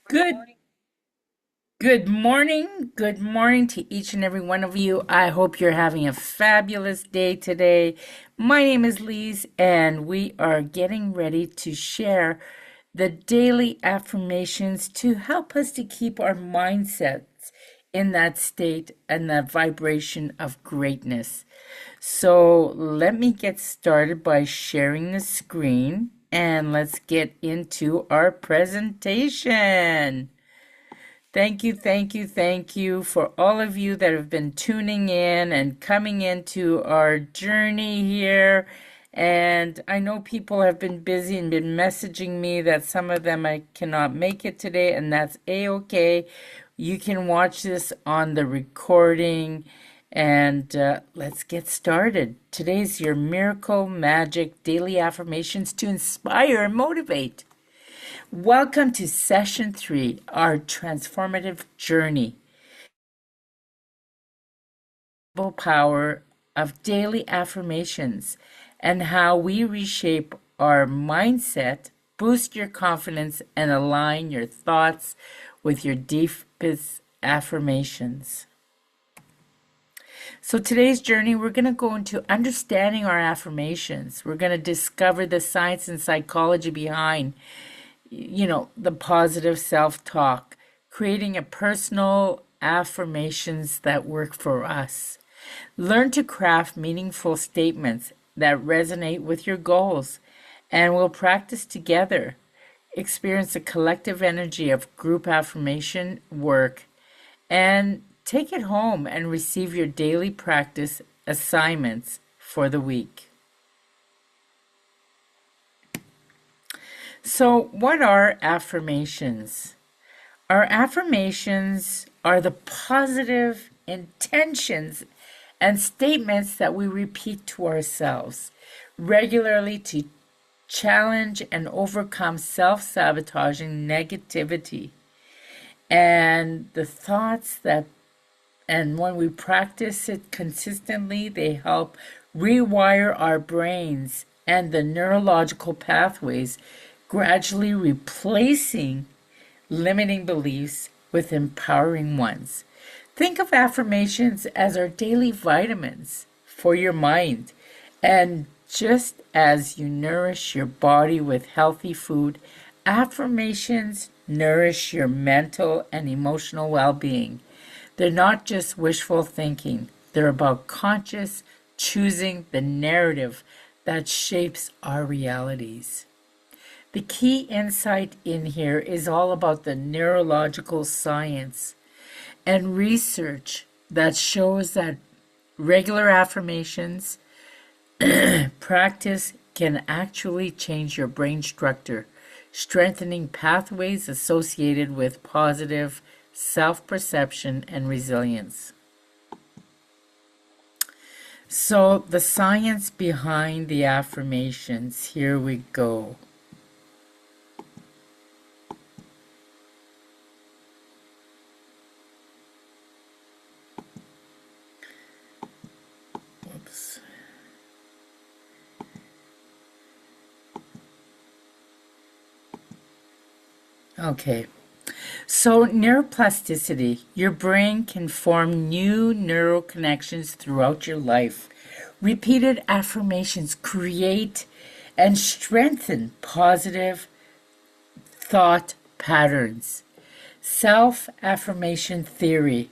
Good good morning to each and every one of you. I hope you're having a fabulous day today. My name is Lise, and we are getting ready to share the daily affirmations to help us to keep our mindsets in that state and that vibration of greatness. So let me get started by sharing the screen and let's get into our presentation. Thank you for all of you that have been tuning in and coming into our journey here. And I know people have been busy and been messaging me that some of them I cannot make it today, and that's a-okay. You can watch this on the recording, and let's get started. Today's your Miracle Magic Daily Affirmations to inspire and motivate. Welcome to session 3, our transformative journey. The power of daily affirmations and how we reshape our mindset, boost your confidence, and align your thoughts with your deepest affirmations. So today's journey, we're going to go into understanding our affirmations. We're going to discover the science and psychology behind the positive self-talk, creating a personal affirmations that work for us. Learn to craft meaningful statements that resonate with your goals, and we'll practice together. Experience the collective energy of group affirmation work, and take it home and receive your daily practice assignments for the week. So, what are affirmations? Our affirmations are the positive intentions and statements that we repeat to ourselves regularly to challenge and overcome self-sabotaging negativity. And the thoughts that, and when we practice it consistently, they help rewire our brains and the neurological pathways, gradually replacing limiting beliefs with empowering ones. Think of affirmations as our daily vitamins for your mind. And just as you nourish your body with healthy food, affirmations nourish your mental and emotional well-being. They're not just wishful thinking. They're about conscious choosing the narrative that shapes our realities. The key insight in here is all about the neurological science and research that shows that regular affirmations practice can actually change your brain structure, strengthening pathways associated with positive self-perception and resilience. So the science behind the affirmations, here we go. Okay, so neuroplasticity, your brain can form new neural connections throughout your life. Repeated affirmations create and strengthen positive thought patterns. Self-affirmation theory.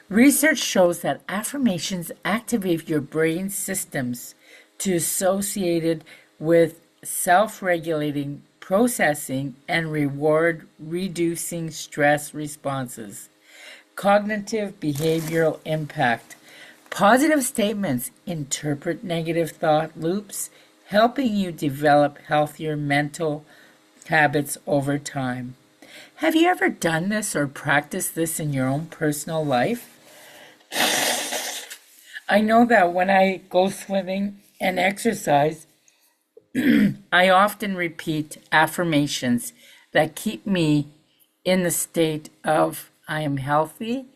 Research shows that affirmations activate your brain systems to associated with self-regulating processing and reward reducing stress responses. Cognitive behavioral impact. Positive statements interpret negative thought loops, helping you develop healthier mental habits over time. Have you ever done this or practiced this in your own personal life? I know that when I go swimming and exercise, I often repeat affirmations that keep me in the state of I am healthy,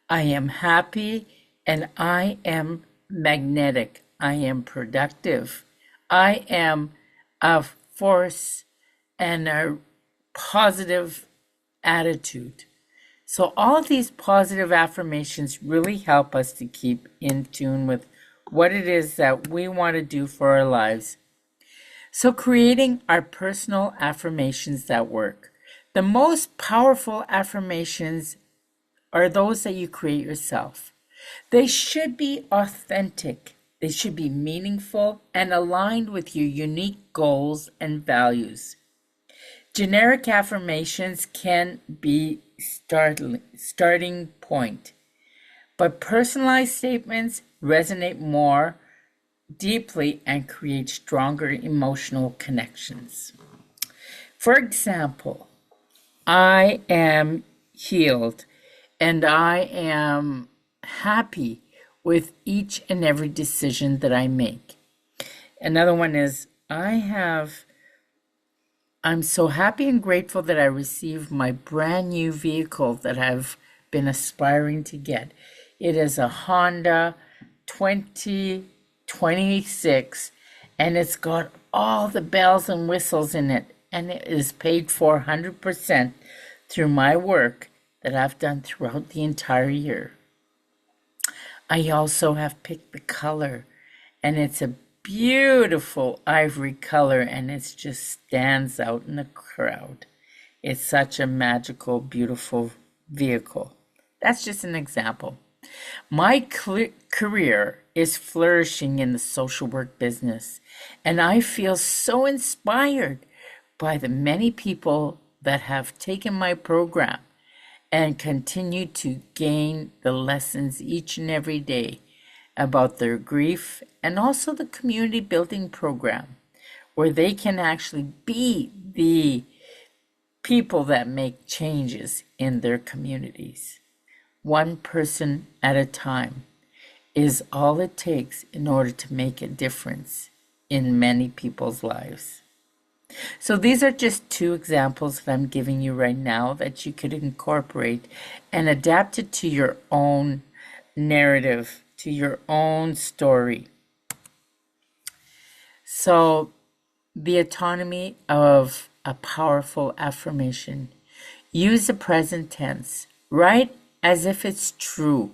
I am happy, and I am magnetic. I am productive. I am a force and a positive attitude. So all of these positive affirmations really help us to keep in tune with what it is that we want to do for our lives. So creating our personal affirmations that work. The most powerful affirmations are those that you create yourself. They should be authentic. They should be meaningful and aligned with your unique goals and values. Generic affirmations can be starting point, but personalized statements resonate more deeply and create stronger emotional connections. For example, I am healed and I am happy with each and every decision that I make. Another one is I'm so happy and grateful that I received my brand new vehicle that I've been aspiring to get. It is a Honda 2026 and it's got all the bells and whistles in it, and it is paid for 100% through my work that I've done throughout the entire year. I also have picked the color, and it's a beautiful ivory color, and it just stands out in the crowd. It's such a magical, beautiful vehicle. That's just an example. My career is flourishing in the social work business, and I feel so inspired by the many people that have taken my program and continue to gain the lessons each and every day about their grief, and also the community building program where they can actually be the people that make changes in their communities. One person at a time is all it takes in order to make a difference in many people's lives. So these are just two examples that I'm giving you right now that you could incorporate and adapt it to your own narrative, to your own story. So the autonomy of a powerful affirmation. Use the present tense. Write as if it's true.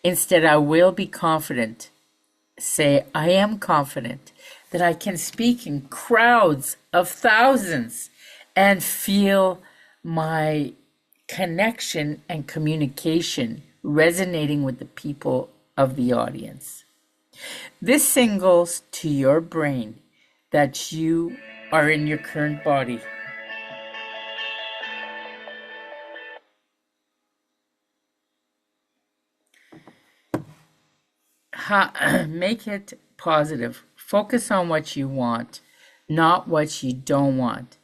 Instead, I will be confident. Say, I am confident that I can speak in crowds of thousands and feel my connection and communication resonating with the people of the audience. This signals to your brain that you are in your current body. Make it positive. Focus on what you want, not what you don't want.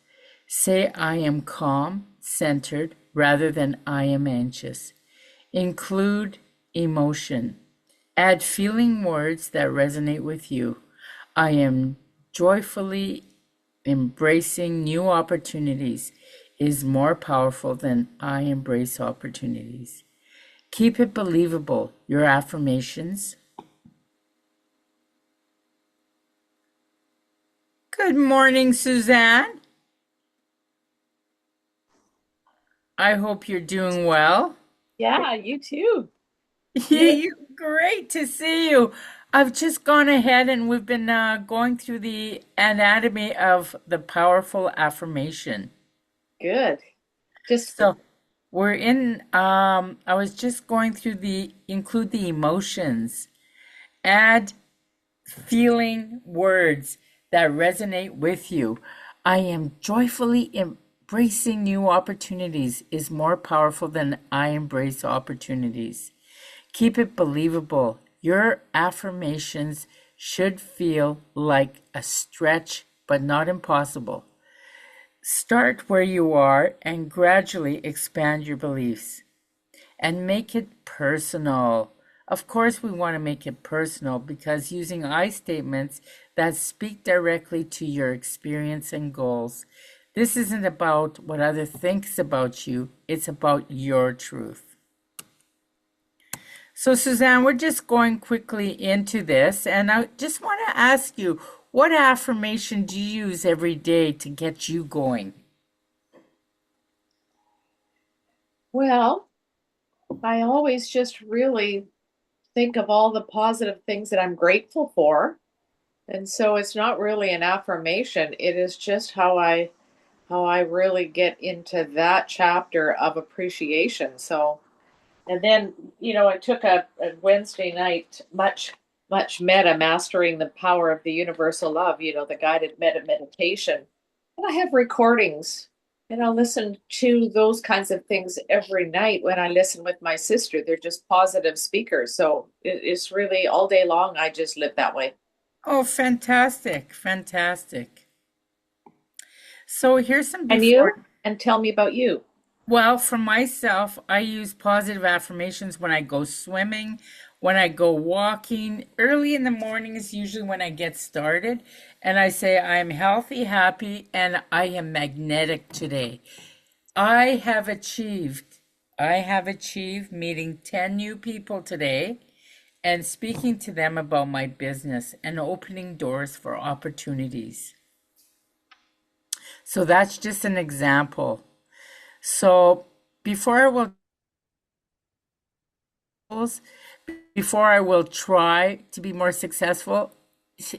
Say, I am calm, centered, rather than I am anxious. Include emotion. Add feeling words that resonate with you. I am joyfully embracing new opportunities is more powerful than I embrace opportunities. Keep it believable. Your affirmations. Good morning, Suzanne. I hope you're doing well. Yeah, you too. You great to see you. I've just gone ahead and we've been going through the anatomy of the powerful affirmation. Good. Just So we're in, I was just going through the include the emotions, add feeling words that resonate with you. I am joyfully embracing new opportunities is more powerful than I embrace opportunities. Keep it believable. Your affirmations should feel like a stretch, but not impossible. Start where you are and gradually expand your beliefs and make it personal. Of course, we want to make it personal because using I statements that speak directly to your experience and goals. This isn't about what other thinks about you, it's about your truth. So, Suzanne, we're just going quickly into this, and I just want to ask you, what affirmation do you use every day to get you going? Well, I always just really think of all the positive things that I'm grateful for. And so it's not really an affirmation. It is just how I really get into that chapter of appreciation. So and then, I took a Wednesday night much meta mastering the power of the universal love, the guided meditation. And I have recordings and I'll listen to those kinds of things every night when I listen with my sister. They're just positive speakers. So it's really all day long. I just live that way. Oh, fantastic, fantastic. So here's some And before. you? And tell me about you. Well, for myself, I use positive affirmations when I go swimming, when I go walking. Early in the morning is usually when I get started. And I say, I'm healthy, happy, and I am magnetic today. I have achieved, I have achieved meeting 10 new people today and speaking to them about my business and opening doors for opportunities. So that's just an example. So before I will before I will try to be more successful,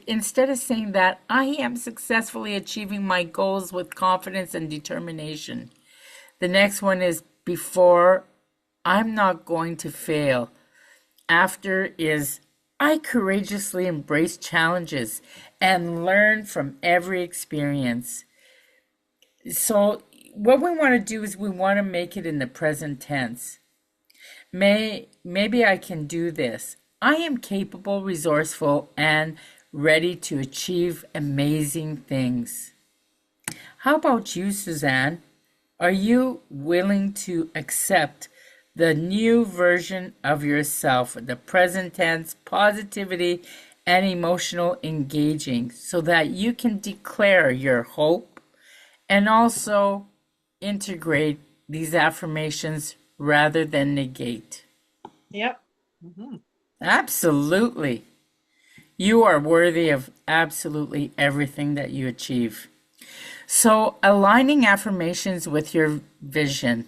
instead of saying that, I am successfully achieving my goals with confidence and determination. The next one is before, I'm not going to fail. After is I courageously embrace challenges and learn from every experience. So, what we want to do is we want to make it in the present tense. Maybe I can do this. I am capable, resourceful, and ready to achieve amazing things. How about you, Suzanne? Are you willing to accept the new version of yourself, the present tense, positivity, and emotional engaging, so that you can declare your hope and also integrate these affirmations rather than negate? Yep. Hmm. Absolutely. You are worthy of absolutely everything that you achieve. So, aligning affirmations with your vision.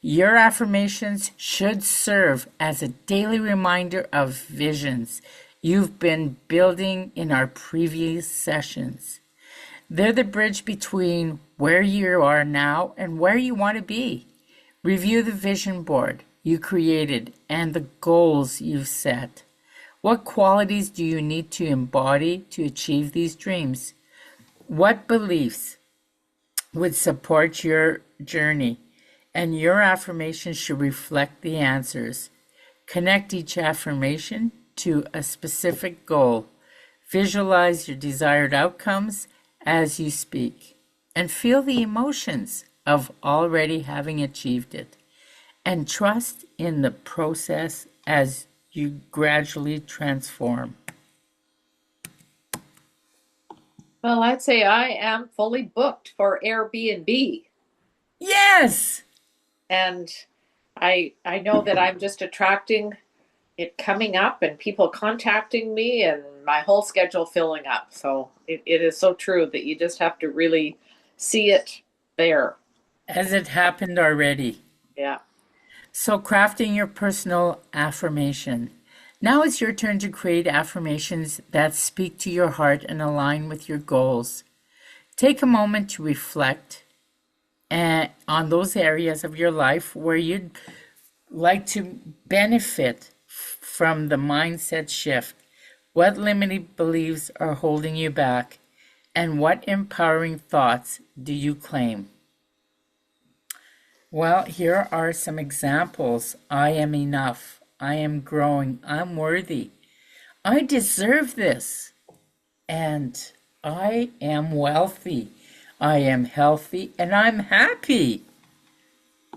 Your affirmations should serve as a daily reminder of visions you've been building in our previous sessions. They're the bridge between where you are now and where you want to be. Review the vision board you created and the goals you've set. What qualities do you need to embody to achieve these dreams? What beliefs would support your journey? And your affirmation should reflect the answers. Connect each affirmation to a specific goal. Visualize your desired outcomes as you speak. And feel the emotions of already having achieved it. And trust in the process as you gradually transform. Well, I'd say I am fully booked for Airbnb. Yes! And I know that I'm just attracting it coming up and people contacting me and my whole schedule filling up. So it is so true that you just have to really see it there. As it happened already. Yeah. So, crafting your personal affirmation. Now it's your turn to create affirmations that speak to your heart and align with your goals. Take a moment to reflect on those areas of your life where you'd like to benefit from the mindset shift. What limiting beliefs are holding you back? And what empowering thoughts do you claim? Well, here are some examples. I am enough. I am growing. I'm worthy. I deserve this. And I am wealthy. I am healthy and I'm happy.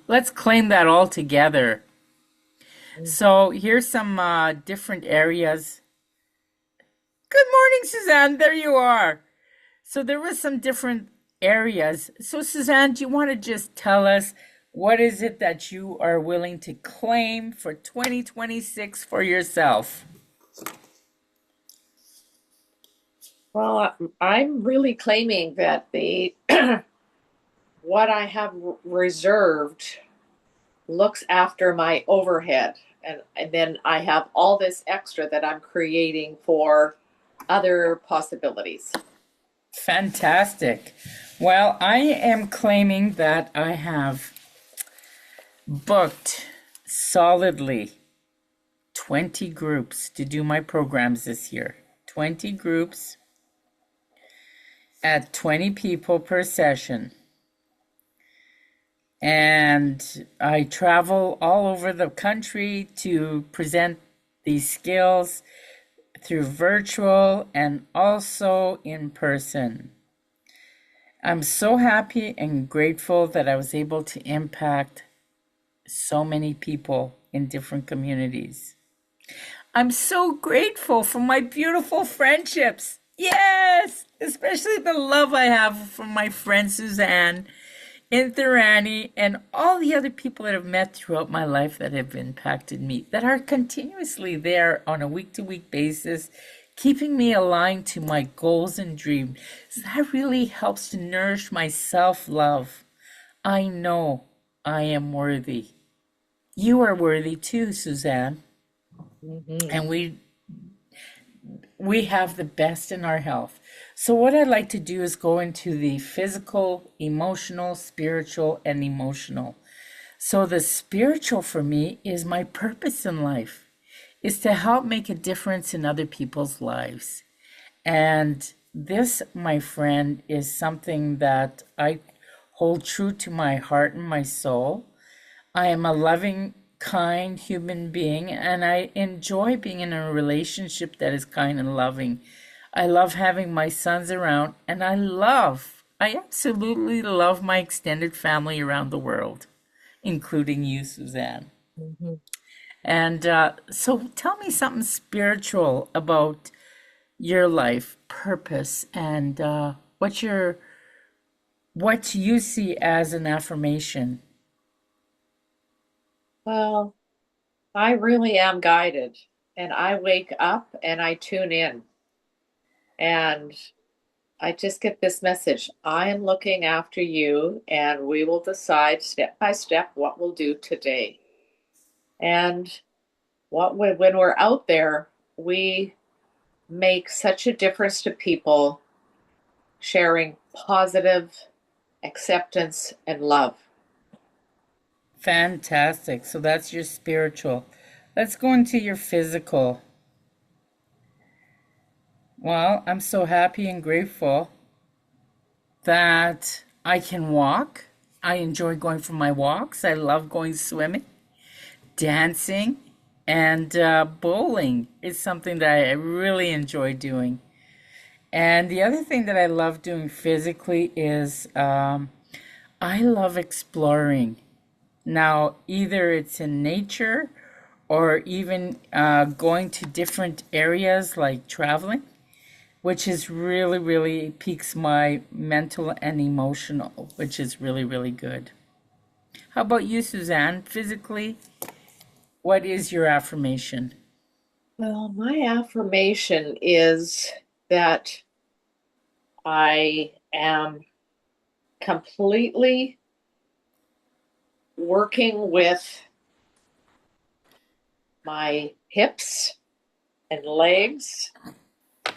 Let's claim that all together. So here's some different areas. Good morning, Suzanne. There you are. So there was some different areas. So Suzanne, do you want to just tell us what is it that you are willing to claim for 2026 for yourself? Well, I'm really claiming that the what I have reserved looks after my overhead. And then I have all this extra that I'm creating for other possibilities. Fantastic. Well, I am claiming that I have booked solidly 20 groups to do my programs this year. 20 groups at 20 people per session. And I travel all over the country to present these skills through virtual and also in person. I'm so happy and grateful that I was able to impact so many people in different communities. I'm so grateful for my beautiful friendships. Yes, especially the love I have from my friend Suzanne in Thorani and all the other people that I've met throughout my life that have impacted me, that are continuously there on a week to week basis, keeping me aligned to my goals and dreams. So that really helps to nourish my self love. I know I am worthy. You are worthy too, Suzanne. Mm-hmm. And we have the best in our health. So what I'd like to do is go into the physical, emotional, spiritual, and emotional. So the spiritual for me is my purpose in life, is to help make a difference in other people's lives. And this, my friend, is something that I hold true to my heart and my soul. I am a loving, kind human being, and I enjoy being in a relationship that is kind and loving. I love having my sons around, and I absolutely love my extended family around the world, including you, Suzanne. Mm-hmm. And so tell me something spiritual about your life purpose and what you see as an affirmation. Well, I really am guided, and I wake up and I tune in, and I just get this message. I am looking after you, and we will decide step by step what we'll do today. And when we're out there, we make such a difference to people, sharing positive acceptance and love. Fantastic. So that's your spiritual. Let's go into your physical. Well, I'm so happy and grateful that I can walk. I enjoy going for my walks. I love going swimming, dancing, and bowling is something that I really enjoy doing. And the other thing that I love doing physically is I love exploring. Now, either it's in nature or even going to different areas like traveling, which is really, really piques my mental and emotional, which is really, really good. How about you, Suzanne? Physically, what is your affirmation? Well, my affirmation is that I am completely working with my hips and legs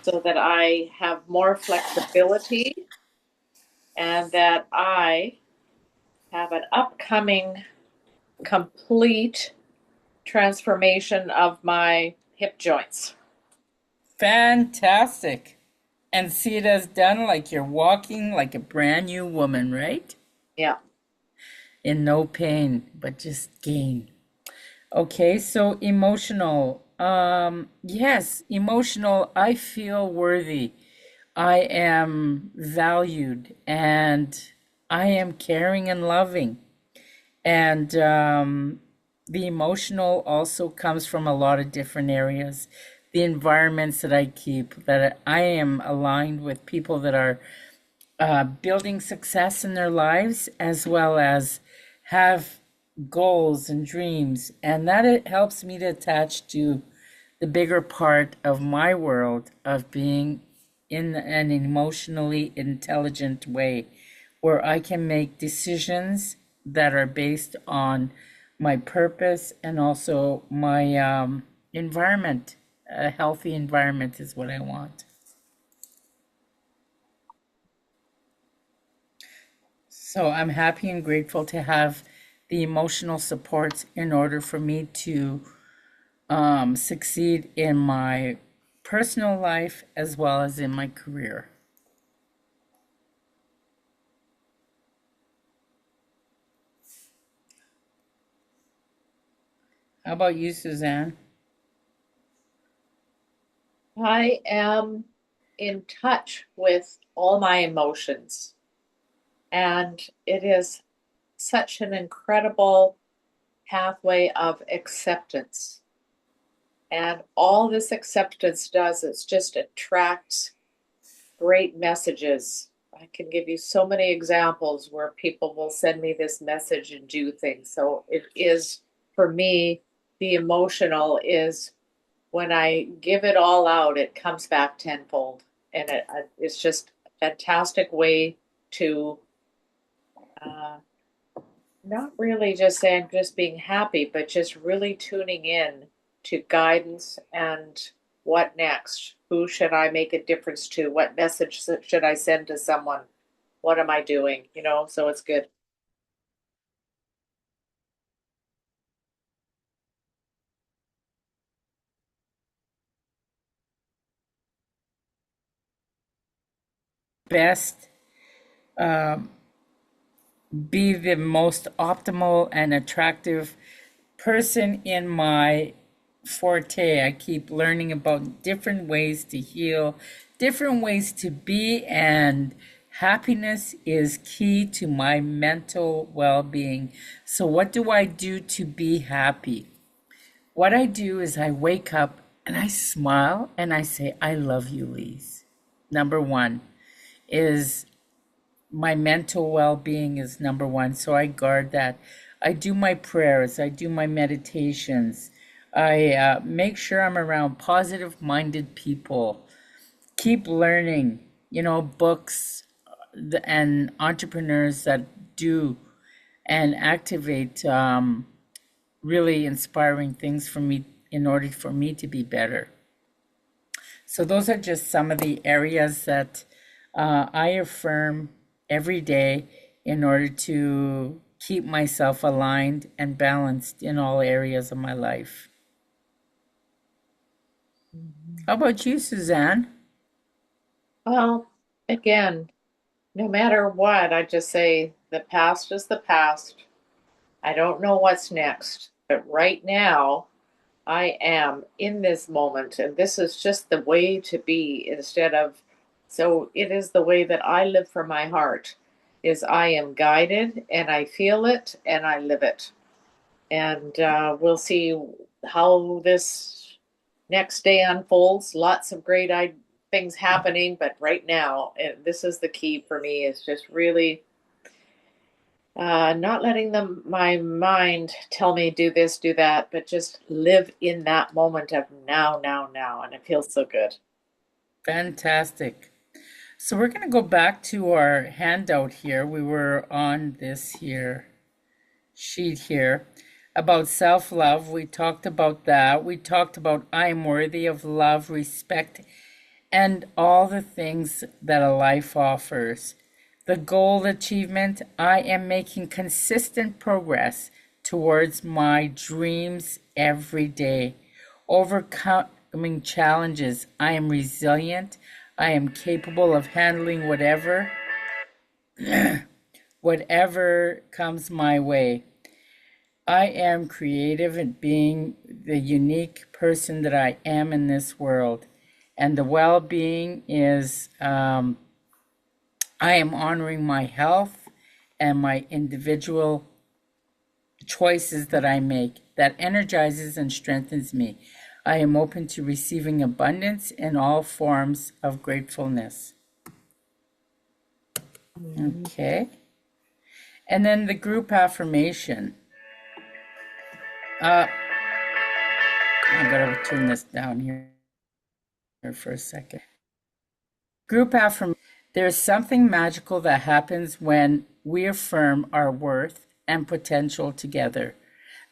so that I have more flexibility and that I have an upcoming complete transformation of my hip joints. Fantastic. And see it as done like you're walking like a brand new woman, right? Yeah. In no pain, but just gain. Okay, so emotional. Yes, emotional. I feel worthy. I am valued and I am caring and loving. And the emotional also comes from a lot of different areas. The environments that I keep, that I am aligned with people that are building success in their lives as well as have goals and dreams. And that it helps me to attach to the bigger part of my world of being in an emotionally intelligent way where I can make decisions that are based on my purpose, and also my environment. A healthy environment is what I want. So I'm happy and grateful to have the emotional supports in order for me to succeed in my personal life as well as in my career. How about you, Suzanne? I am in touch with all my emotions, and it is such an incredible pathway of acceptance. And all this acceptance does is just attracts great messages. I can give you so many examples where people will send me this message and do things. So it is, for me, the emotional is when I give it all out, it comes back tenfold. And it's just a fantastic way to uh, not really just saying just being happy, but just really tuning in to guidance and what next? Who should I make a difference to? What message should I send to someone? What am I doing? So it's good. Best be the most optimal and attractive person in my forte. I keep learning about different ways to heal, different ways to be, and happiness is key to my mental well being. So, what do I do to be happy? What I do is I wake up and I smile and I say, I love you, Lise. Number one is my mental well being is number one. So I guard that. I do my prayers, I do my meditations. I make sure I'm around positive minded people. Keep learning, books and entrepreneurs that do and activate really inspiring things for me in order for me to be better. So, those are just some of the areas that I affirm every day in order to keep myself aligned and balanced in all areas of my life. How about you, Suzanne? Well, again, no matter what, I just say the past is the past. I don't know what's next, but right now, I am in this moment, and this is just the way to be instead of, so it is the way that I live for my heart, is I am guided and I feel it and I live it. And we'll see how this next day unfolds. Lots of great things happening, but right now, this is the key for me, is just really not letting my mind tell me do this, do that, but just live in that moment of now, now, now, and it feels so good. Fantastic. So, we're going to go back to our handout here. We were on this here sheet here about self love. We talked about that. We talked about I am worthy of love, respect, and all the things that a life offers. The goal achievement, I am making consistent progress towards my dreams every day. Overcoming challenges, I am resilient. I am capable of handling whatever comes my way. I am creative in being the unique person that I am in this world. And the well being is I am honoring my health and my individual choices that I make that energizes and strengthens me. I am open to receiving abundance in all forms of gratefulness. Okay. And then the group affirmation. I'm going to turn this down here for a second. Group affirmation. There's something magical that happens when we affirm our worth and potential together.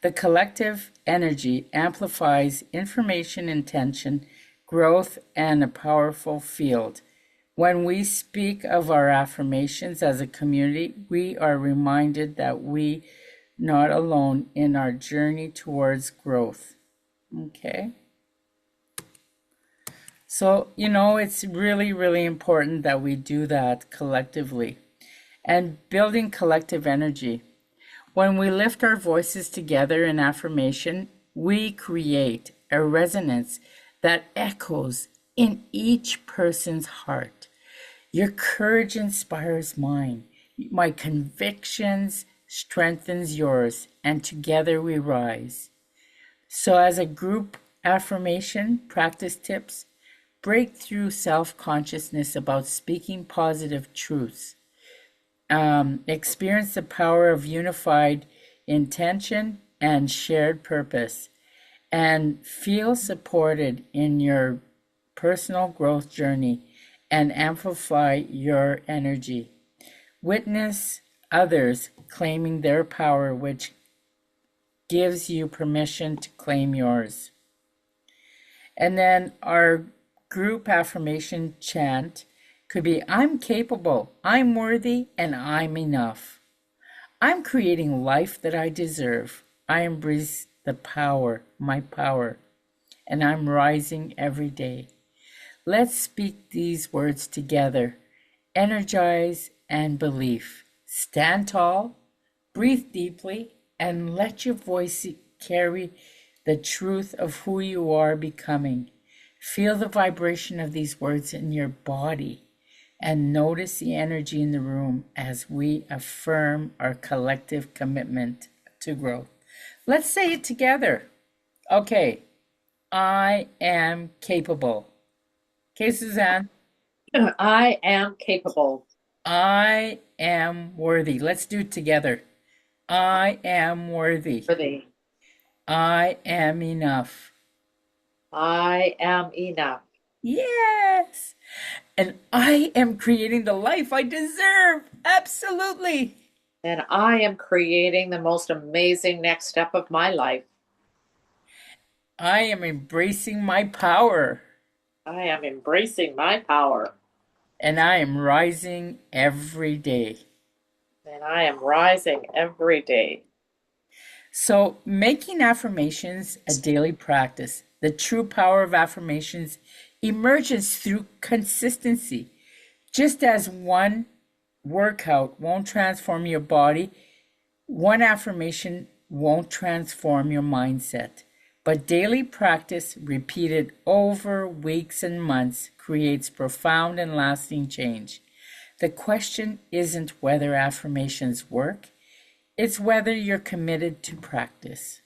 The collective energy amplifies information, intention, growth, and a powerful field. When we speak of our affirmations as a community, we are reminded that we not alone in our journey towards growth. Okay? So, it's really, really important that we do that collectively and building collective energy. When we lift our voices together in affirmation, we create a resonance that echoes in each person's heart. Your courage inspires mine. My convictions strengthens yours, and together we rise. So as a group affirmation practice tips, break through self-consciousness about speaking positive truths. Experience the power of unified intention and shared purpose, and feel supported in your personal growth journey and amplify your energy. Witness others claiming their power, which gives you permission to claim yours. And then our group affirmation chant could be, I'm capable, I'm worthy, and I'm enough. I'm creating life that I deserve. I embrace the power, my power, and I'm rising every day. Let's speak these words together. Energize and belief. Stand tall, breathe deeply, and let your voice carry the truth of who you are becoming. Feel the vibration of these words in your body and notice the energy in the room as we affirm our collective commitment to growth. Let's say it together. Okay. I am capable. Okay, Suzanne. I am capable. I am worthy. Let's do it together. I am worthy. Worthy. I am enough. I am enough. Yes. And I am creating the life I deserve. Absolutely. And I am creating the most amazing next step of my life. I am embracing my power. I am embracing my power. And I am rising every day. And I am rising every day. So, making affirmations a daily practice. The true power of affirmations emerges through consistency. Just as one workout won't transform your body, one affirmation won't transform your mindset. But daily practice, repeated over weeks and months, creates profound and lasting change. The question isn't whether affirmations work, it's whether you're committed to practice.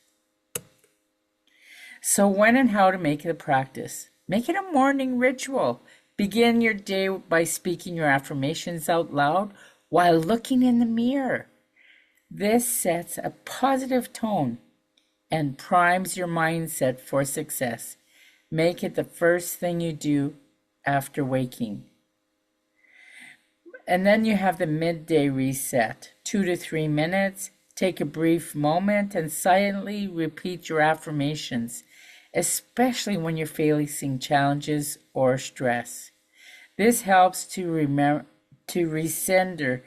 So when and how to make it a practice? Make it a morning ritual. Begin your day by speaking your affirmations out loud while looking in the mirror. This sets a positive tone and primes your mindset for success. Make it the first thing you do after waking. And then you have the midday reset, 2 to 3 minutes. Take a brief moment and silently repeat your affirmations, especially when you're facing challenges or stress. This helps to recenter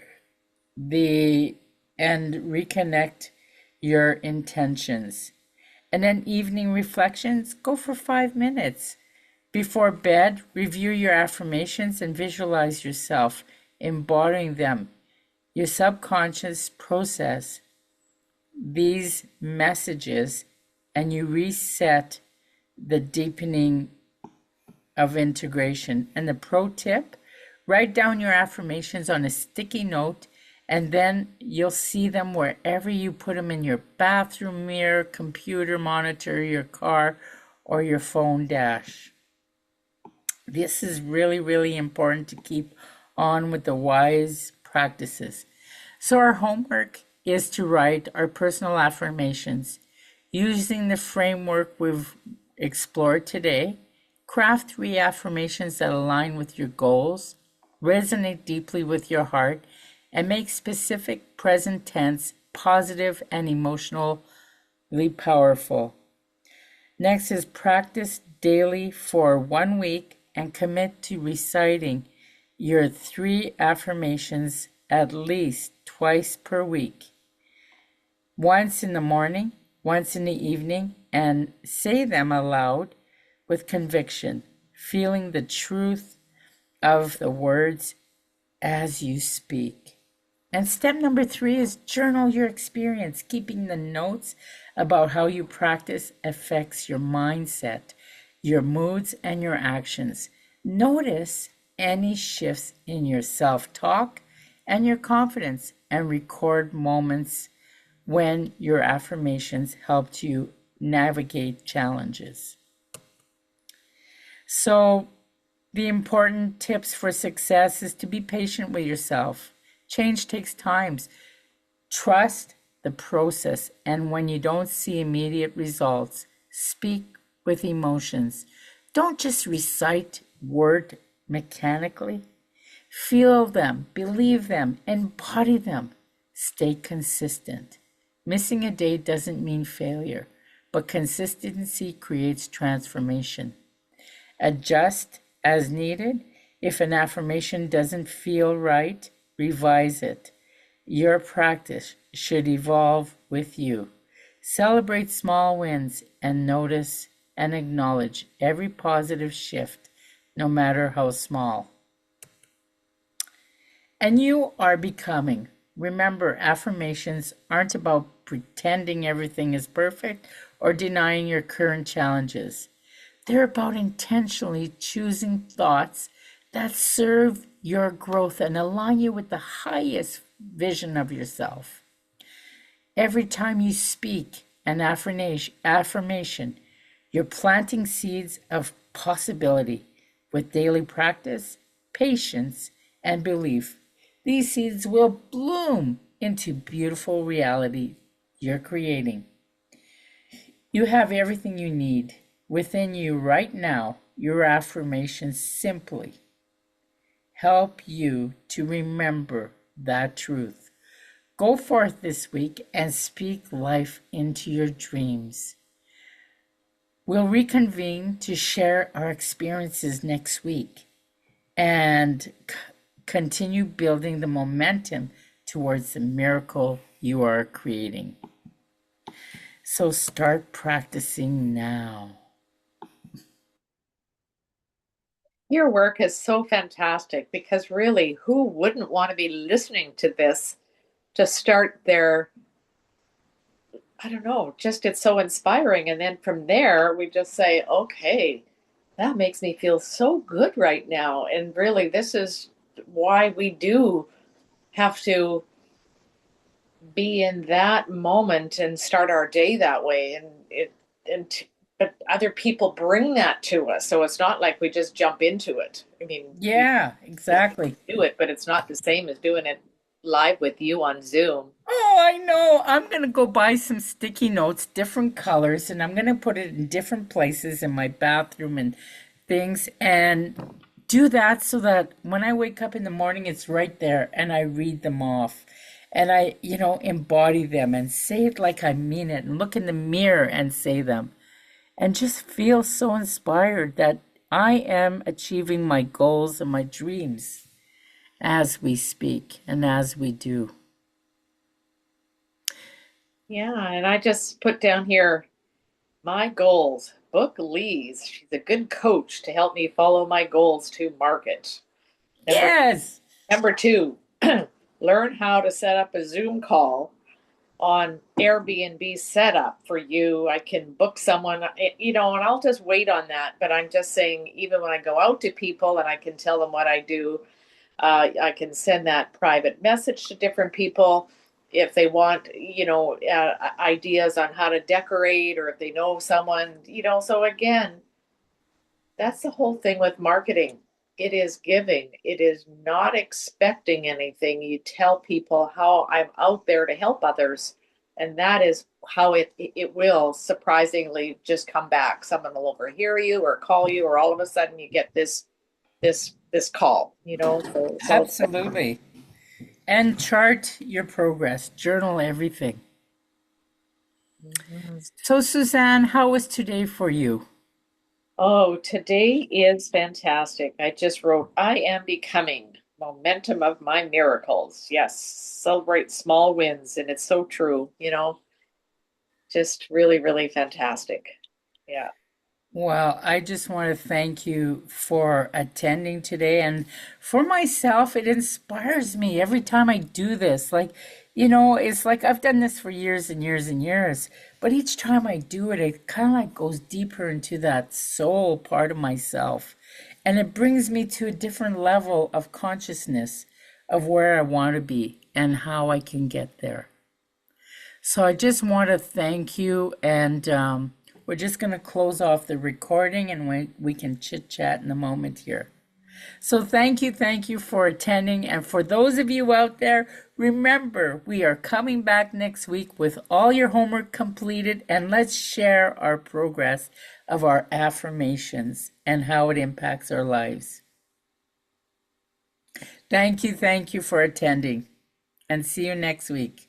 and reconnect your intentions. And then evening reflections, go for 5 minutes. Before bed, review your affirmations and visualize yourself embodying them. Your subconscious process these messages and you reset the deepening of integration. And the pro tip, write down your affirmations on a sticky note and then you'll see them wherever you put them, in your bathroom mirror, computer monitor, your car, or your phone dash. This is really, really important to keep on with the wise practices. So our homework is to write our personal affirmations using the framework we've explored today. Craft 3 affirmations that align with your goals, resonate deeply with your heart, and make specific present tense, positive, and emotional really powerful. Next is practice daily for 1 week and commit to reciting your 3 affirmations at least twice per week. Once in the morning, once in the evening, and say them aloud with conviction, feeling the truth of the words as you speak. And step number 3 is journal your experience. Keeping the notes about how you practice affects your mindset, your moods, and your actions. Notice any shifts in your self talk and your confidence, and record moments when your affirmations helped you navigate challenges. So, the important tips for success is to be patient with yourself. Change takes time. Trust the process, and when you don't see immediate results, speak with emotions. Don't just recite word mechanically. Feel them, believe them, embody them. Stay consistent. Missing a day doesn't mean failure, but consistency creates transformation. Adjust as needed. If an affirmation doesn't feel right, revise it. Your practice should evolve with you. Celebrate small wins and notice and acknowledge every positive shift, no matter how small. And you are becoming. Remember, affirmations aren't about pretending everything is perfect or denying your current challenges. They're about intentionally choosing thoughts that serve your growth and align you with the highest vision of yourself. Every time you speak an affirmation, you're planting seeds of possibility. With daily practice, patience, and belief, these seeds will bloom into beautiful reality you're creating. You have everything you need within you right now. Your affirmations simply help you to remember that truth. Go forth this week and speak life into your dreams. We'll reconvene to share our experiences next week and continue building the momentum towards the miracle you are creating. So start practicing now. Your work is so fantastic because really, who wouldn't want to be listening to this to start their, I don't know, just it's so inspiring. And then from there, we just say, okay, that makes me feel so good right now. And really, this is why we do have to be in that moment and start our day that way. And but other people bring that to us. So it's not like we just jump into it. I mean, we Yeah, exactly. do it, but it's not the same as doing it live with you on Zoom. Oh, I know. I'm going to go buy some sticky notes, different colors, and I'm going to put it in different places in my bathroom and things, and do that so that when I wake up in the morning, it's right there and I read them off. And I, embody them and say it like I mean it and look in the mirror and say them and just feel so inspired that I am achieving my goals and my dreams as we speak and as we do. Yeah, and I just put down here my goals. Book Lee's. She's a good coach to help me follow my goals to market. Number Yes. number two, learn how to set up a Zoom call on Airbnb setup for you. I can book someone, and I'll just wait on that. But I'm just saying, even when I go out to people and I can tell them what I do, I can send that private message to different people if they want, ideas on how to decorate or if they know someone. So again, that's the whole thing with marketing. It is giving. It is not expecting anything. You tell people how I'm out there to help others, and that is how it will surprisingly just come back. Someone will overhear you or call you, or all of a sudden you get this call. So Absolutely. And chart your progress, journal everything. Mhm. So, Suzanne, how was today for you? Oh, today is fantastic. I just wrote, I am becoming momentum of my miracles. Yes, celebrate small wins. And it's so true, just really, really fantastic. Yeah. Well, I just want to thank you for attending today. And for myself, it inspires me every time I do this. It's like I've done this for years and years and years. But each time I do it, it kind of like goes deeper into that soul part of myself. And it brings me to a different level of consciousness of where I want to be and how I can get there. So I just want to thank you, and we're just going to close off the recording, and we can chit chat in a moment here. So thank you for attending, and for those of you out there, remember we are coming back next week with all your homework completed, and let's share our progress of our affirmations and how it impacts our lives. Thank you for attending, and see you next week.